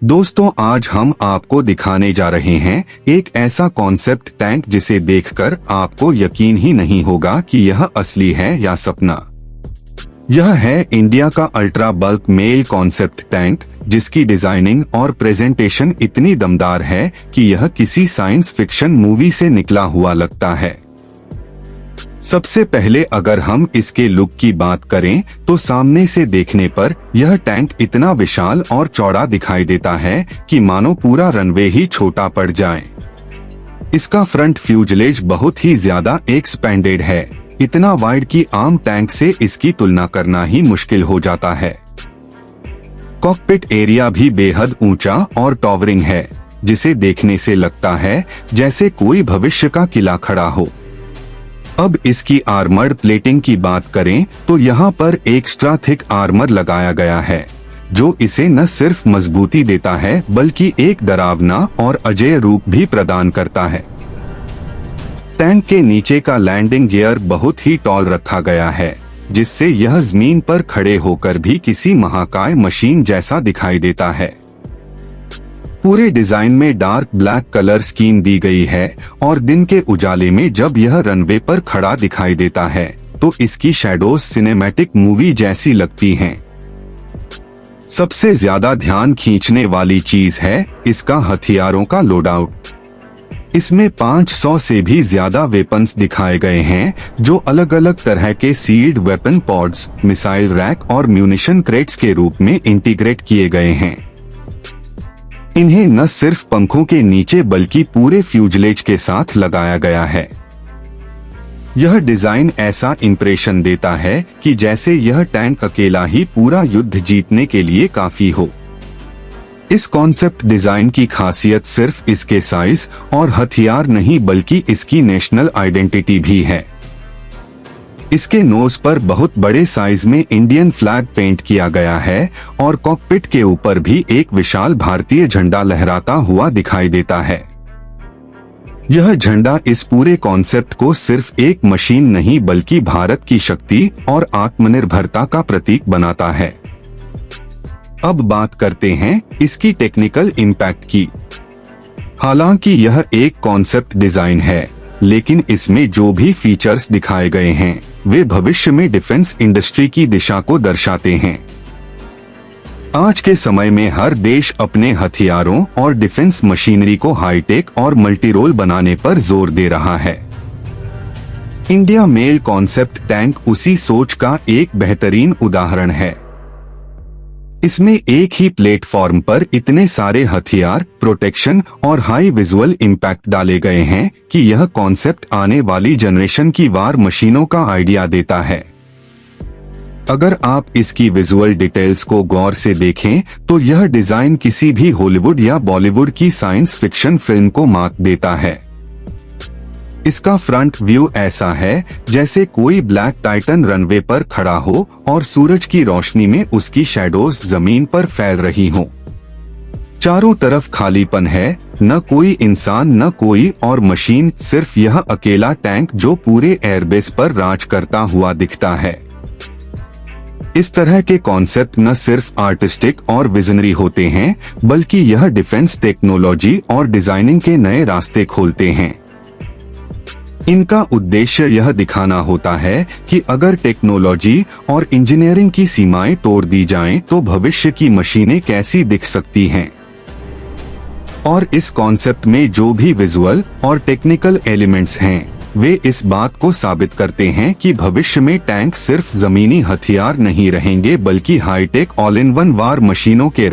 दोस्तों, आज हम आपको दिखाने जा रहे हैं एक ऐसा कॉन्सेप्ट टैंक जिसे देखकर आपको यकीन ही नहीं होगा कि यह असली है या सपना। यह है इंडिया का ultra bulk mail concept tank, जिसकी डिजाइनिंग और प्रेजेंटेशन इतनी दमदार है कि यह किसी साइंस फिक्शन मूवी से निकला हुआ लगता है। सबसे पहले अगर हम इसके लुक की बात करें तो सामने से देखने पर यह टैंक इतना विशाल और चौड़ा दिखाई देता है कि मानो पूरा रनवे ही छोटा पड़ जाए। इसका फ्रंट फ्यूजलेज बहुत ही ज्यादा एक्सपेंडेड है, इतना वाइड कि आम टैंक से इसकी तुलना करना ही मुश्किल हो जाता है। कॉकपिट एरिया भी बेहद ऊंचा और टॉवरिंग है, जिसे देखने से लगता है जैसे कोई भविष्य का किला खड़ा हो। अब इसकी आर्मर्ड प्लेटिंग की बात करें तो यहाँ पर एक्स्ट्रा थिक आर्मर लगाया गया है, जो इसे न सिर्फ मजबूती देता है बल्कि एक डरावना और अजेय रूप भी प्रदान करता है। टैंक के नीचे का लैंडिंग गियर बहुत ही टॉल रखा गया है, जिससे यह जमीन पर खड़े होकर भी किसी महाकाय मशीन जैसा दिखाई देता है। पूरे डिजाइन में डार्क ब्लैक कलर स्कीम दी गई है और दिन के उजाले में जब यह रनवे पर खड़ा दिखाई देता है तो इसकी शैडोज सिनेमैटिक मूवी जैसी लगती हैं। सबसे ज्यादा ध्यान खींचने वाली चीज है इसका हथियारों का लोडआउट। इसमें 500 से भी ज्यादा वेपन्स दिखाए गए हैं, जो अलग अलग तरह के sealed weapon pods, missile rack और म्यूनिशन क्रेट्स के रूप में इंटीग्रेट किए गए हैं। इन्हें न सिर्फ पंखों के नीचे बल्कि पूरे फ्यूजलेज के साथ लगाया गया है। यह डिजाइन ऐसा इंप्रेशन देता है कि जैसे यह टैंक अकेला ही पूरा युद्ध जीतने के लिए काफी हो। इस कॉन्सेप्ट डिजाइन की खासियत सिर्फ इसके साइज और हथियार नहीं बल्कि इसकी नेशनल आइडेंटिटी भी है। इसके नोज पर बहुत बड़े साइज में इंडियन फ्लैग पेंट किया गया है और कॉकपिट के ऊपर भी एक विशाल भारतीय झंडा लहराता हुआ दिखाई देता है। यह झंडा इस पूरे कॉन्सेप्ट को सिर्फ एक मशीन नहीं बल्कि भारत की शक्ति और आत्मनिर्भरता का प्रतीक बनाता है। अब बात करते हैं इसकी टेक्निकल इम्पैक्ट की। हालांकि यह एक कॉन्सेप्ट डिजाइन है, लेकिन इसमें जो भी फीचर्स दिखाए गए हैं वे भविष्य में डिफेंस इंडस्ट्री की दिशा को दर्शाते हैं। आज के समय में हर देश अपने हथियारों और डिफेंस मशीनरी को हाईटेक और मल्टीरोल बनाने पर जोर दे रहा है। इंडिया मेल कॉन्सेप्ट टैंक उसी सोच का एक बेहतरीन उदाहरण है। इसमें एक ही प्लेटफॉर्म पर इतने सारे हथियार, प्रोटेक्शन और हाई विजुअल इम्पैक्ट डाले गए हैं कि यह कॉन्सेप्ट आने वाली जनरेशन की वार मशीनों का आइडिया देता है। अगर आप इसकी विजुअल डिटेल्स को गौर से देखें तो यह डिजाइन किसी भी हॉलीवुड या बॉलीवुड की साइंस फिक्शन फिल्म को मात देता है। इसका फ्रंट व्यू ऐसा है जैसे कोई ब्लैक टाइटन रनवे पर खड़ा हो और सूरज की रोशनी में उसकी शैडोज जमीन पर फैल रही हों। चारों तरफ खालीपन है, न कोई इंसान न कोई और मशीन, सिर्फ यह अकेला टैंक जो पूरे एयरबेस पर राज करता हुआ दिखता है। इस तरह के कॉन्सेप्ट न सिर्फ आर्टिस्टिक और विजनरी होते हैं बल्कि यह डिफेंस टेक्नोलॉजी और डिजाइनिंग के नए रास्ते खोलते हैं। इनका उद्देश्य यह दिखाना होता है कि अगर टेक्नोलॉजी और इंजीनियरिंग की सीमाएं तोड़ दी जाएं तो भविष्य की मशीनें कैसी दिख सकती हैं। और इस कॉन्सेप्ट में जो भी विजुअल और टेक्निकल एलिमेंट्स हैं वे इस बात को साबित करते हैं कि भविष्य में टैंक सिर्फ जमीनी हथियार नहीं रहेंगे बल्कि हाईटेक ऑल इन वन वार मशीनों के